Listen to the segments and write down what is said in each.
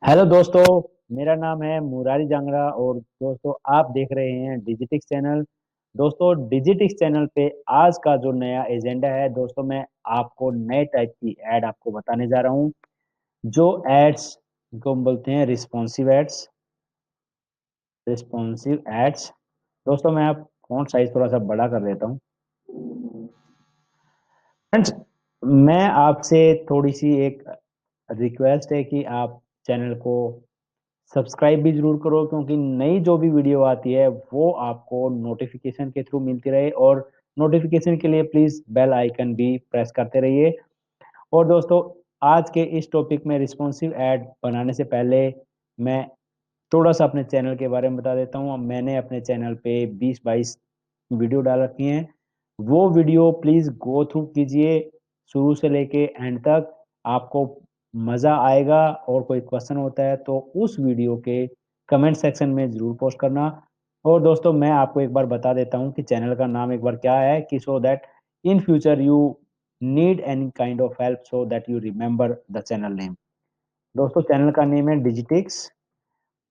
Hello दोस्तों। मेरा नाम है मुरारी जांगड़ा और दोस्तों आप देख रहे हैं डिजिटिक्स चैनल। दोस्तों डिजिटिक्स चैनल पे आज का जो नया एजेंडा है दोस्तों, मैं आपको नए टाइप की एड आपको बताने जा रहा हूँ। जो एड्स को हम बोलते हैं रिस्पॉन्सिव एड्स। रिस्पॉन्सिव एड्स दोस्तों, मैं आप फॉन्ट साइज थोड़ा सा बड़ा कर देता हूँ। फ्रेंड्स, मैं आपसे थोड़ी सी एक रिक्वेस्ट है कि आप चैनल को सब्सक्राइब भी जरूर करो, क्योंकि नई जो भी वीडियो आती है वो आपको नोटिफिकेशन के थ्रू मिलती रहे। और नोटिफिकेशन के लिए प्लीज बेल आइकन भी प्रेस करते रहिए। और दोस्तों, आज के इस टॉपिक में रिस्पॉन्सिव एड बनाने से पहले मैं थोड़ा सा अपने चैनल के बारे में बता देता हूँ। मैंने अपने चैनल पे 20-22 वीडियो डाल रखी हैं। वो वीडियो प्लीज गो थ्रू कीजिए शुरू से लेके एंड तक, आपको मजा आएगा। और कोई क्वेश्चन होता है तो उस वीडियो के कमेंट सेक्शन में जरूर पोस्ट करना। और दोस्तों, मैं आपको एक बार बता देता हूँ कि चैनल का नाम एक बार क्या है, कि so that in future you need any kind of help, so that you remember the channel name. दोस्तों, चैनल का नेम है डिजिटिक्स।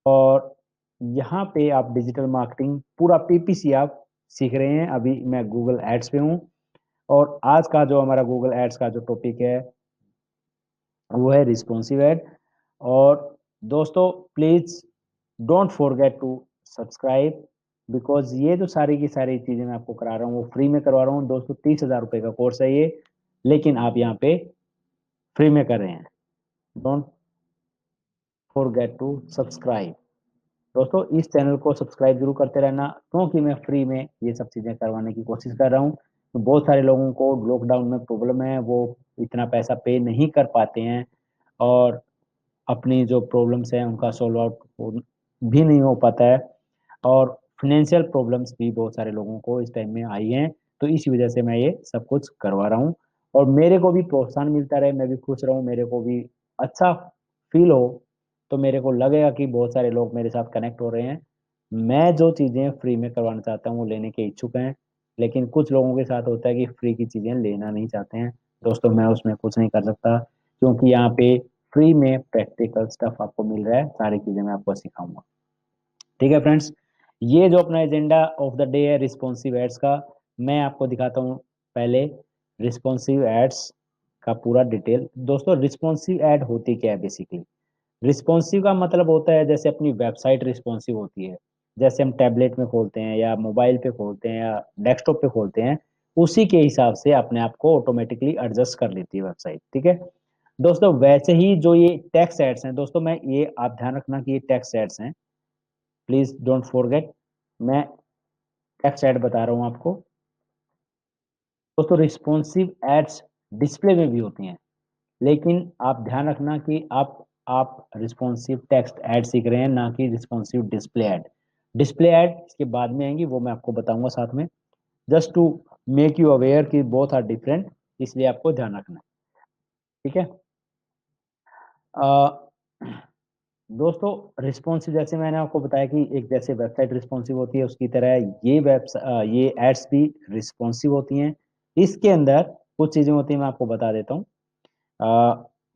और यहाँ पे आप डिजिटल मार्केटिंग पूरा पीपीसी आप सीख रहे हैं। अभी मैं गूगल एड्स पे हूँ। और आज का जो हमारा गूगल एड्स का जो टॉपिक है वो है रिस्पॉन्सिव एड। और दोस्तों, please don't forget to subscribe, because ये जो सारी की सारी चीजें मैं आपको करा रहा हूँ वो फ्री में करवा रहा हूँ। दोस्तों, 30,000 रुपये का कोर्स है ये, लेकिन आप यहाँ पे फ्री में कर रहे हैं। Don't forget to subscribe. दोस्तों, इस चैनल को सब्सक्राइब जरूर करते रहना, क्योंकि मैं फ्री में ये सब चीज़ें करवाने की कोशिश कर रहा हूँ। तो बहुत सारे लोगों को लॉकडाउन में प्रॉब्लम है, वो इतना पैसा पे नहीं कर पाते हैं और अपनी जो प्रॉब्लम्स हैं उनका सॉल्व आउट भी नहीं हो पाता है। और फाइनेंशियल प्रॉब्लम्स भी बहुत सारे लोगों को इस टाइम में आई हैं। तो इसी वजह से मैं ये सब कुछ करवा रहा हूँ। और मेरे को भी प्रोत्साहन मिलता रहे, मैं भी खुश रहूँ, मेरे को भी अच्छा फील हो, तो मेरे को लगेगा कि बहुत सारे लोग मेरे साथ कनेक्ट हो रहे हैं। मैं जो चीज़ें फ्री में करवाना चाहता हूँ वो लेने के इच्छुक हैं, लेकिन कुछ लोगों के साथ होता है कि फ्री की चीज़ें लेना नहीं चाहते हैं। दोस्तों, मैं उसमें कुछ नहीं कर सकता, क्योंकि यहाँ पे फ्री में प्रैक्टिकल स्टफ आपको मिल रहा है, सारी चीज़ें मैं आपको सिखाऊंगा। ठीक है फ्रेंड्स, ये जो अपना एजेंडा ऑफ द डे है रिस्पॉन्सिव एड्स का, मैं आपको दिखाता हूँ पहले रिस्पॉन्सिव एड्स का पूरा डिटेल। दोस्तों, रिस्पॉन्सिव एड होती क्या है बेसिकली? रिस्पॉन्सिव का मतलब होता है जैसे अपनी वेबसाइट रिस्पॉन्सिव होती है, जैसे हम टैबलेट में खोलते हैं या मोबाइल पे खोलते हैं या डेस्कटॉप पे खोलते हैं, उसी के हिसाब से अपने आप को ऑटोमेटिकली एडजस्ट कर लेती है वेबसाइट। ठीक है दोस्तों, वैसे ही जो ये टेक्स्ट एड्स हैं दोस्तों, मैं ये आप ध्यान रखना कि ये टेक्स्ट एड्स हैं, प्लीज डोंट फॉरगेट। मैं टेक्स्ट ऐड बता रहा हूँ आपको। दोस्तों, रिस्पॉन्सिव एड्स डिस्प्ले में भी होती हैं, लेकिन आप ध्यान रखना कि आप रिस्पॉन्सिव टेक्स्ट ऐड सीख रहे हैं, ना कि responsive display ad. Display ad इसके बाद में आएंगी, वो मैं आपको बताऊंगा साथ में। Just to make you aware कि बोथ आर डिफरेंट, इसलिए आपको ध्यान रखना है। ठीक है दोस्तों, रिस्पॉन्सिव जैसे मैंने आपको बताया कि एक जैसे वेबसाइट रिस्पॉन्सिव होती है, उसकी तरह ये एड्स भी रिस्पॉन्सिव होती हैं। इसके अंदर कुछ चीजें होती हैं, मैं आपको बता देता हूँ।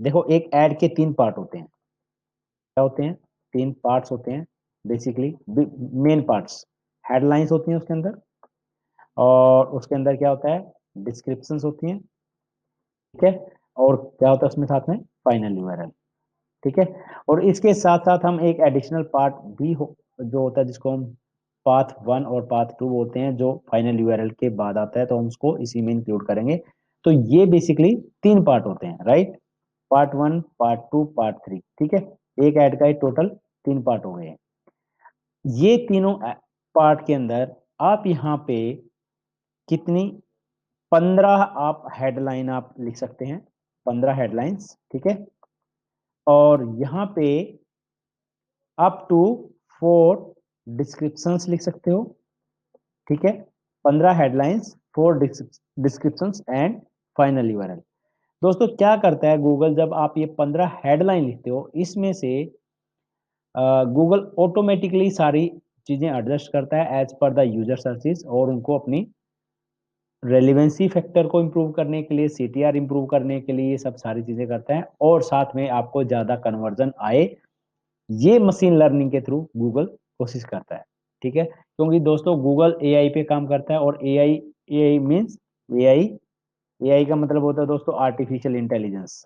देखो, एक ऐड के तीन पार्ट होते हैं। क्या होते हैं? तीन पार्ट्स होते हैं बेसिकली। मेन पार्ट्स, हेडलाइंस होती हैं उसके अंदर, और उसके अंदर क्या होता है, डिस्क्रिप्शंस होती हैं। ठीक है, और क्या होता है उसमें साथ में, फाइनल यूआरएल। ठीक है, और इसके साथ साथ हम एक एडिशनल पार्ट भी जो होता है, जिसको हम पाथ 1 और पाथ 2 बोलते हैं, जो फाइनल यूआरएल के बाद आता है, तो हम उसको इसी में इंक्लूड करेंगे। तो ये बेसिकली तीन पार्ट होते हैं, राइट? Part 1, part 2, part 3। ठीक है, एक ऐड का ही टोटल तीन पार्ट हो गए हैं। ये तीनों पार्ट के अंदर आप यहाँ पे कितनी 15 आप हेडलाइन आप लिख सकते हैं, 15 हेडलाइंस। ठीक है, और यहाँ पे अप टू 4 डिस्क्रिप्शंस लिख सकते हो। ठीक है, 15 headlines, 4 descriptions and final URL. दोस्तों, क्या करता है गूगल, जब आप ये 15 हेडलाइन लिखते हो, इसमें से गूगल ऑटोमेटिकली सारी चीजें एडजस्ट करता है as per the user searches, और उनको अपनी रेलिवेंसी फैक्टर को इम्प्रूव करने के लिए, सीटीआर इम्प्रूव करने के लिए ये सब सारी चीजें करता है, और साथ में आपको ज्यादा कन्वर्जन आए ये मशीन लर्निंग के थ्रू गूगल कोशिश करता है, ठीक है, क्योंकि दोस्तों गूगल एआई पे काम करता है, और AI, AI means AI, AI का मतलब होता है दोस्तों आर्टिफिशियल इंटेलिजेंस,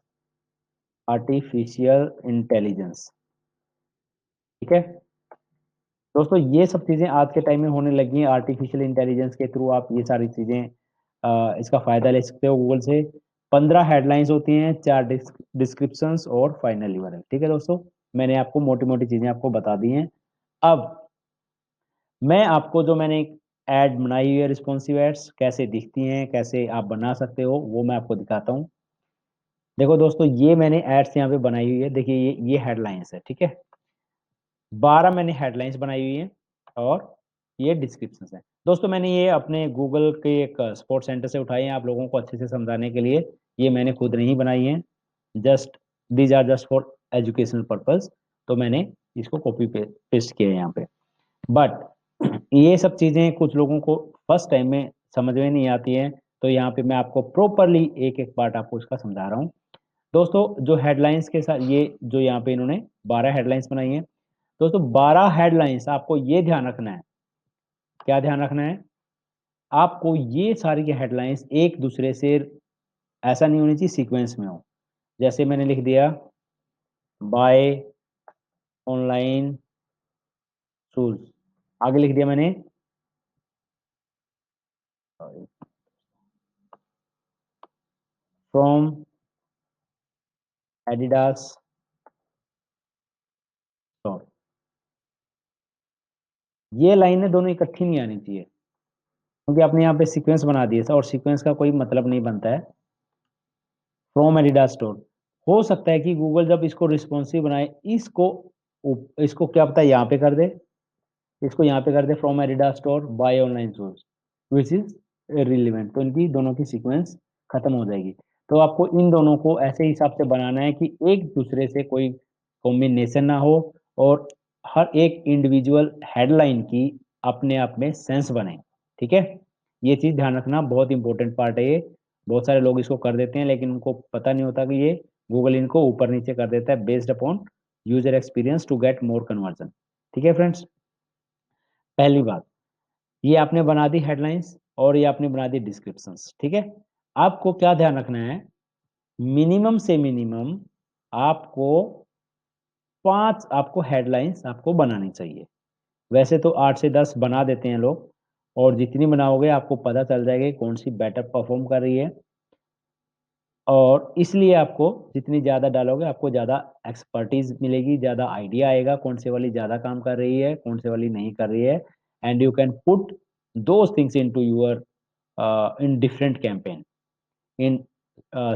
आर्टिफिशियल इंटेलिजेंस, ठीक है दोस्तों। ये सब चीजें आज के टाइम में होने लगी हैं, आर्टिफिशियल इंटेलिजेंस के थ्रू आप ये सारी चीजें इसका फायदा ले सकते हो गूगल से। 15 हेडलाइंस होती हैं, 4 डिस्क्रिप्शंस और फाइनल यूआरएल, ठीक है दोस्तों। मैंने आपको मोटी मोटी चीजें आपको बता दी हैं। अब मैं आपको जो मैंने एक एड बनाई हुई है, रिस्पॉन्सिव एड्स कैसे दिखती हैं, कैसे आप बना सकते हो, वो मैं आपको दिखाता हूँ। देखो दोस्तों, ये मैंने एड्स यहाँ पे बनाई हुई है, देखिए ये हेडलाइंस है, ठीक है। 12 मैंने हेडलाइंस बनाई हुई हैं, और ये डिस्क्रिप्शन है दोस्तों। मैंने ये अपने गूगल के एक सपोर्ट सेंटर से उठाए हैं, आप लोगों को अच्छे से समझाने के लिए। ये मैंने खुद नहीं बनाई हैं, just these are just for educational purpose. तो मैंने इसको कॉपी पेस्ट किया है यहाँ पे। बट ये सब चीजें कुछ लोगों को फर्स्ट टाइम में समझ में नहीं आती हैं, तो यहाँ पे मैं आपको प्रॉपरली एक एक पार्ट आपको इसका समझा रहा हूँ दोस्तों। जो हेडलाइंस के साथ, ये जो यहाँ पे इन्होंने 12 हेडलाइंस बनाई हैं दोस्तों, 12 हेडलाइंस आपको ये ध्यान रखना है, क्या ध्यान रखना है आपको, ये सारी हेडलाइंस एक दूसरे से ऐसा नहीं होनी चाहिए सीक्वेंस में हो। जैसे मैंने लिख दिया बाय ऑनलाइन शूज, आगे लिख दिया मैंने फ्रॉम एडिडास स्टोर। ये लाइनें दोनों इकट्ठी नहीं आनी चाहिए, क्योंकि आपने यहाँ पे सीक्वेंस बना दिया था, और सीक्वेंस का कोई मतलब नहीं बनता है। फ्रॉम एडिडास स्टोर, हो सकता है कि गूगल जब इसको रिस्पॉन्सिव बनाए, इसको इसको क्या पता है यहाँ पे कर दे, इसको यहाँ पे कर दे from Adidas store buy online shoes, which is relevant, तो इनकी दोनों की सीक्वेंस खत्म हो जाएगी। तो आपको इन दोनों को ऐसे हिसाब से बनाना है कि एक दूसरे से कोई कॉम्बिनेशन ना हो, और हर एक इंडिविजुअल हेडलाइन की अपने आप में सेंस बने, ठीक है। ये चीज ध्यान रखना, बहुत इंपॉर्टेंट पार्ट है ये। बहुत सारे लोग इसको कर देते हैं, लेकिन उनको पता नहीं होता कि ये गूगल इनको ऊपर नीचे कर देता है based upon user experience to get more conversion, ठीक है फ्रेंड्स। पहली बात, ये आपने बना दी हेडलाइंस, और ये आपने बना दी डिस्क्रिप्शंस, ठीक है। आपको क्या ध्यान रखना है, मिनिमम से मिनिमम आपको 5 आपको हेडलाइंस आपको बनानी चाहिए। वैसे तो 8 से 10 बना देते हैं लोग, और जितनी बनाओगे आपको पता चल जाएगा कि कौन सी बेटर परफॉर्म कर रही है, और इसलिए आपको जितनी ज़्यादा डालोगे आपको ज़्यादा एक्सपर्टीज मिलेगी, ज़्यादा आइडिया आएगा कौन से वाली ज़्यादा काम कर रही है, कौन से वाली नहीं कर रही है। And you can put those things into your in different campaign in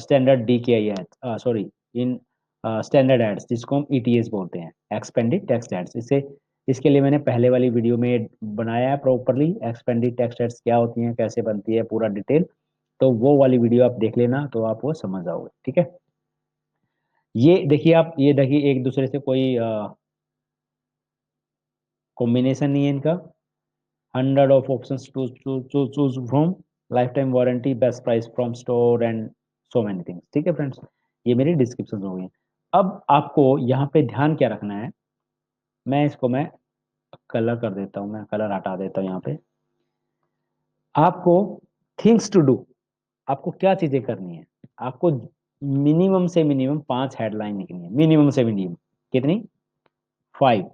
standard DKI ads, sorry, in standard ads, जिसको हम ETS बोलते हैं, एक्सपेंडिड टेक्स्ट एड्स। इसे इसके लिए मैंने पहले वाली वीडियो में बनाया है प्रॉपरली, एक्सपेंडिड टेक्स्ट एड्स क्या होती हैं, कैसे बनती है, पूरा डिटेल। तो वो वाली वीडियो आप देख लेना, तो आप वो समझ जाओगे, ठीक है। ये देखिए, आप ये देखिए, एक दूसरे से कोई कॉम्बिनेशन नहीं है इनका। 100 of options to choose from, lifetime warranty, best price from store and so many things, ठीक है फ्रेंड्स। ये मेरी डिस्क्रिप्शन हो गई। अब आपको यहाँ पे ध्यान क्या रखना है, मैं कलर कर देता हूँ, मैं कलर हटा देता हूँ यहाँ पे। आपको थिंग्स टू डू, आपको क्या चीजें करनी है, आपको मिनिमम से मिनिमम 5 हेडलाइन लिखनी है, मिनिमम से मिनिमम कितनी, 5,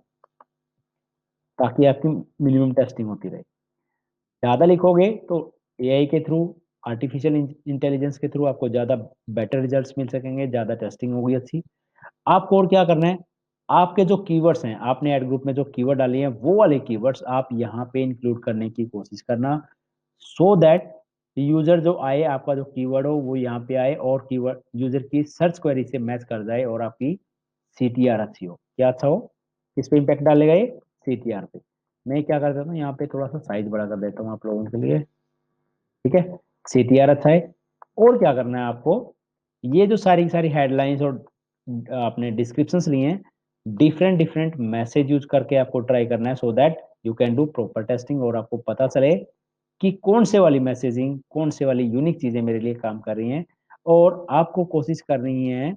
ताकि आपकी मिनिमम टेस्टिंग होती रहे। ज़्यादा लिखोगे तो एआई के थ्रू, आर्टिफिशियल इंटेलिजेंस के थ्रू आपको ज़्यादा बेटर रिजल्ट्स मिल सकेंगे, ज़्यादा टेस्टिंग होगी अच्छी। आपको और क्या करना है, आपके जो कीवर्ड्स हैं, आपने एड ग्रुप में जो कीवर्ड डाले हैं, वो वाले कीवर्ड्स आप यहाँ पे इंक्लूड करने की कोशिश करना, सो दैट यूजर जो आए, आपका जो कीवर्ड हो वो यहाँ पे आए, और कीवर्ड यूजर की सर्च क्वेरी से मैच कर जाए, और आपकी CTR अच्छी हो। क्या अच्छा हो, किस पे इम्पैक्ट डालेगा ये, CTR पे। मैं क्या कर देता हूँ, यहाँ पे थोड़ा सा साइज बड़ा कर देता हूँ आप लोगों के लिए, ठीक है। CTR अच्छा है। और क्या करना है आपको, ये जो सारी सारी हेडलाइंस और आपने डिस्क्रिप्शंस लिए हैं, डिफरेंट डिफरेंट मैसेज यूज करके आपको ट्राई करना है, so that you can do proper testing, और आपको पता चले कि कौन से वाली मैसेजिंग, कौन से वाली यूनिक चीजें मेरे लिए काम कर रही हैं। और आपको कोशिश करनी है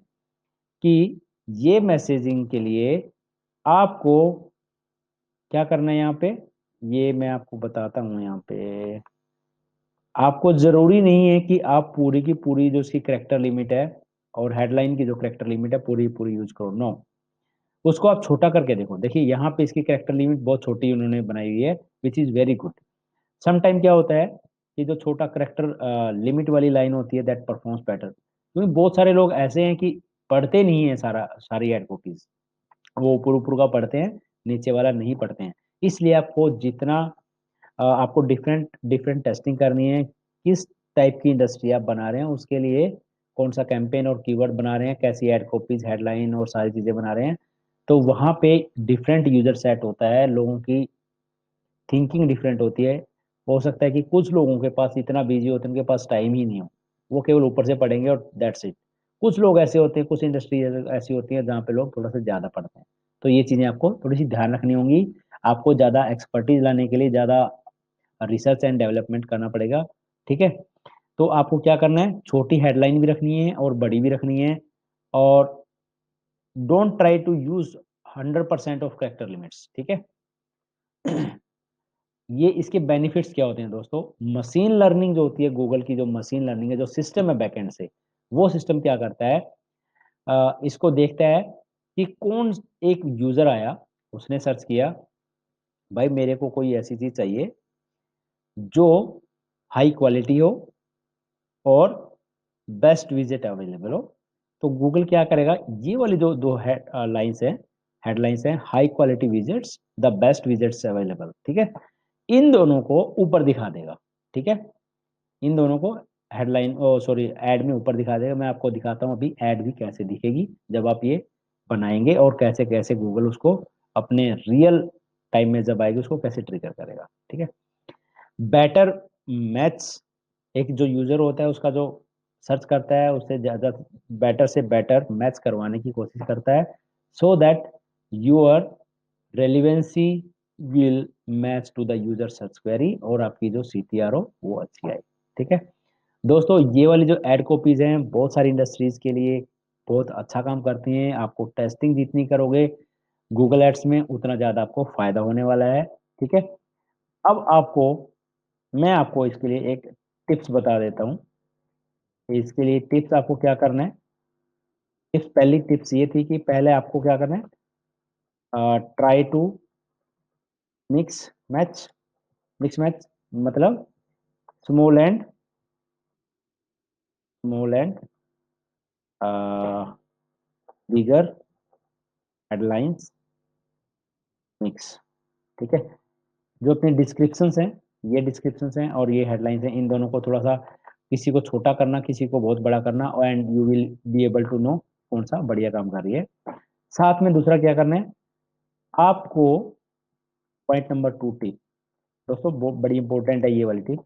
कि ये मैसेजिंग के लिए आपको क्या करना है यहाँ पे, ये मैं आपको बताता हूँ यहाँ पे। आपको जरूरी नहीं है कि आप पूरी की पूरी जो इसकी करेक्टर लिमिट है और हेडलाइन की जो करेक्टर लिमिट है पूरी पूरी यूज करो, नो। उसको आप छोटा करके देखो। देखिए यहाँ पे इसकी करेक्टर लिमिट बहुत छोटी उन्होंने बनाई हुई है, which is very good. Some time क्या होता है कि जो छोटा करेक्टर लिमिट वाली लाइन होती है दैट परफॉर्म्स बेटर, क्योंकि बहुत सारे लोग ऐसे हैं कि पढ़ते नहीं है सारी एड कॉपीज, वो ऊपर ऊपर का पढ़ते हैं, नीचे वाला नहीं पढ़ते हैं। इसलिए आपको जितना आपको डिफरेंट डिफरेंट टेस्टिंग करनी है, किस टाइप की इंडस्ट्री आप बना रहे हैं उसके लिए, कौन सा कैंपेन और कीवर्ड बना रहे हैं, कैसी एड कॉपीज, हेडलाइन और सारी चीजें बना रहे हैं। तो वहां पे डिफरेंट यूजर सेट होता है, लोगों की थिंकिंग डिफरेंट होती है। हो सकता है कि कुछ लोगों के पास इतना बिजी होते हैं, उनके पास टाइम ही नहीं हो, वो केवल ऊपर से पढ़ेंगे और दैट्स इट। कुछ लोग ऐसे होते हैं, कुछ इंडस्ट्री ऐसी होती है जहाँ पे लोग थोड़ा सा ज्यादा पढ़ते हैं। तो ये चीजें आपको थोड़ी सी ध्यान रखनी होंगी। आपको ज्यादा एक्सपर्टीज लाने के लिए ज्यादा रिसर्च एंड डेवलपमेंट करना पड़ेगा। ठीक है। तो आपको क्या करना है, छोटी हेडलाइन भी रखनी है और बड़ी भी रखनी है। और don't try to use 100% of character limits. ठीक है। ये इसके बेनिफिट्स क्या होते हैं दोस्तों, मशीन लर्निंग जो होती है, गूगल की जो मशीन लर्निंग है, जो सिस्टम है बैकएंड से, वो सिस्टम क्या करता है, इसको देखता है कि कौन एक यूजर आया, उसने सर्च किया, भाई मेरे को कोई ऐसी चीज चाहिए जो हाई क्वालिटी हो और बेस्ट विजेट अवेलेबल हो। तो गूगल क्या करेगा, ये वाली जो दो लाइंस है, हेडलाइंस है, high quality widgets, the best widgets available, ठीक है, इन दोनों को ऊपर दिखा देगा। ठीक है। इन दोनों को हेडलाइन ओ सॉरी एड में ऊपर दिखा देगा। मैं आपको दिखाता हूँ अभी एड भी कैसे दिखेगी जब आप ये बनाएंगे, और कैसे कैसे गूगल उसको अपने रियल टाइम में जब आएगी उसको कैसे ट्रिगर करेगा। ठीक है। बेटर मैथ्स, एक जो यूजर होता है उसका जो सर्च करता है उससे ज्यादा बेटर से बेटर मैथ्स करवाने की कोशिश करता है, so that your relevancy will match to the user search query, और आपकी जो सीटीआर हो वो अच्छी आए। ठीक है। दोस्तों ये वाली जो एड कॉपीज हैं बहुत सारी इंडस्ट्रीज के लिए बहुत अच्छा काम करती हैं। आपको टेस्टिंग जितनी करोगे गूगल एड्स में उतना ज़्यादा आपको फायदा होने वाला है। ठीक है। अब आपको मैं आपको इसके लिए एक टिप्स बता देता हूँ। इसके लिए टिप्स आपको क्या करना है, टिप्स पहली टिप्स ये थी कि पहले आपको क्या करना है, try to mix match. Mix match मतलब small and small and bigger headlines mix. ठीक है। जो अपने डिस्क्रिप्शंस हैं, ये डिस्क्रिप्शंस हैं और ये हेडलाइंस हैं, इन दोनों को थोड़ा सा किसी को छोटा करना, किसी को बहुत बड़ा करना, and you will be able to know कौन सा बढ़िया काम कर रही है। साथ में दूसरा क्या करना है आपको, पॉइंट नंबर 2 टिप, दोस्तों बहुत बड़ी इंपॉर्टेंट है ये वाली टिप।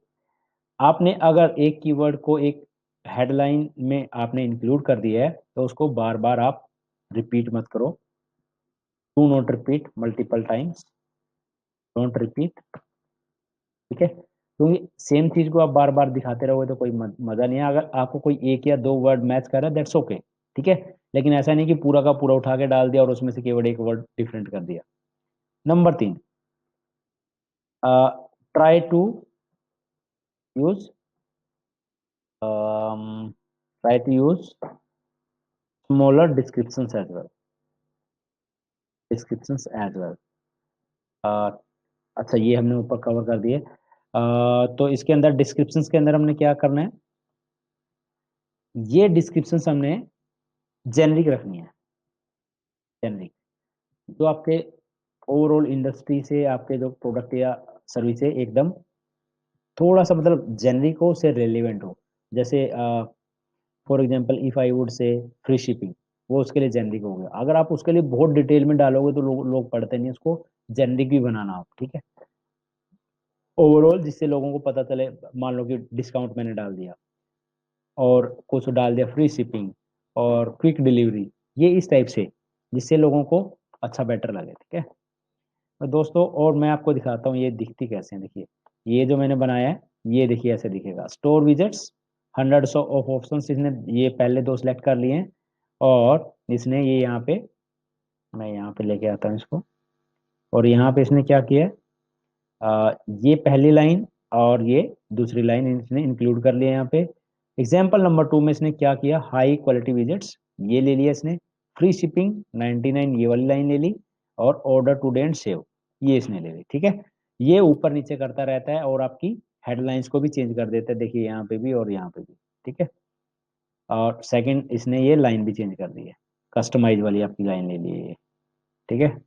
आपने अगर एक कीवर्ड को एक हेडलाइन में आपने इंक्लूड कर दिया है तो उसको बार बार आप रिपीट मत करो। Do not repeat multiple times, don't repeat. ठीक है। क्योंकि सेम चीज को आप बार बार दिखाते रहोगे तो कोई मजा नहीं है। अगर आपको कोई एक या दो वर्ड मैच कर रहा है दैट्स ओके। ठीक है। लेकिन ऐसा नहीं कि पूरा का पूरा उठा के डाल दिया और उसमें से केवल एक वर्ड डिफरेंट कर दिया। Number 3, try to use try to use smaller descriptions as well, descriptions as well. अच्छा ये हमने ऊपर कवर कर दिए। तो इसके अंदर डिस्क्रिप्शंस के अंदर हमने क्या करना है, ये डिस्क्रिप्शंस हमने जेनरिक रखनी है। जेनरिक जो आपके ओवरऑल इंडस्ट्री से, आपके जो प्रोडक्ट या सर्विस है एकदम थोड़ा सा मतलब जेनरिक हो, से रेलिवेंट हो। जैसे for example if I would say free shipping, वो उसके लिए जेनरिक हो गया। अगर आप उसके लिए बहुत डिटेल में डालोगे तो लोग पढ़ते नहीं, उसको जेनरिक भी बनाना आप। ठीक है। ओवरऑल जिससे लोगों को पता चले, मान लो कि डिस्काउंट मैंने डाल दिया और कुछ डाल दिया फ्री शिपिंग और क्विक डिलीवरी, ये इस टाइप से जिससे लोगों को अच्छा बेटर लगे। ठीक है। तो दोस्तों और मैं आपको दिखाता हूँ ये दिखती कैसे है। देखिए ये जो मैंने बनाया है, ये देखिए ऐसे दिखेगा, store widgets, hundreds of option. इसने ये पहले दो सिलेक्ट कर लिए हैं और इसने ये यहाँ पे मैं यहाँ पे लेके आता हूँ इसको। और यहाँ पे इसने क्या किया है, ये पहली लाइन और ये दूसरी लाइन इसने इंक्लूड कर लिया यहाँ पे। एग्जाम्पल नंबर 2 में इसने क्या किया, हाई क्वालिटी विजिट्स ये ले लिया इसने, फ्री शिपिंग 99 ये वाली लाइन ले ली, और ऑर्डर टू एंड सेव ये इसने ले ली। ठीक है, ये ऊपर नीचे करता रहता है और आपकी हेडलाइंस को भी चेंज कर देता है, देखिए यहाँ पे भी और यहाँ पे भी। ठीक है, और सेकंड इसने ये लाइन भी चेंज कर दी है, कस्टमाइज वाली आपकी लाइन ले ली है ये। ठीक है,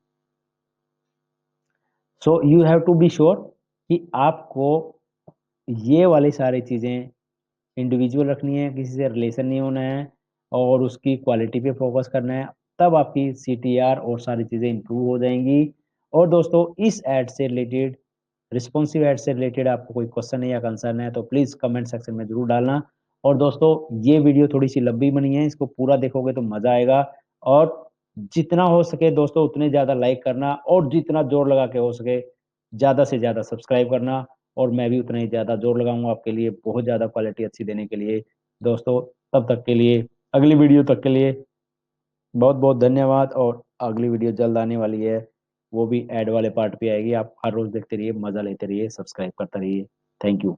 so you have to be sure कि आपको ये वाली सारी चीज़ें इंडिविजुअल रखनी है, किसी से रिलेशन नहीं होना है, और उसकी क्वालिटी पे फोकस करना है, तब आपकी सीटीआर और सारी चीज़ें इंप्रूव हो जाएंगी। और दोस्तों इस ऐड से रिलेटेड, रिस्पॉन्सिव ऐड से रिलेटेड आपको कोई क्वेश्चन है या कंसर्न है तो प्लीज़ कमेंट सेक्शन में जरूर डालना। और दोस्तों ये वीडियो थोड़ी सी लंबी बनी है, इसको पूरा देखोगे तो मज़ा आएगा। और जितना हो सके दोस्तों उतने ज़्यादा लाइक करना, और जितना जोर लगा के हो सके ज़्यादा से ज़्यादा सब्सक्राइब करना। और मैं भी उतना ही ज़्यादा जोर लगाऊंगा आपके लिए बहुत ज़्यादा क्वालिटी अच्छी देने के लिए। दोस्तों तब तक के लिए, अगली वीडियो तक के लिए बहुत बहुत धन्यवाद। और अगली वीडियो जल्द आने वाली है, वो भी ऐड वाले पार्ट पे आएगी। आप हर रोज़ देखते रहिए, मज़ा लेते रहिए, सब्सक्राइब करते रहिए। Thank you.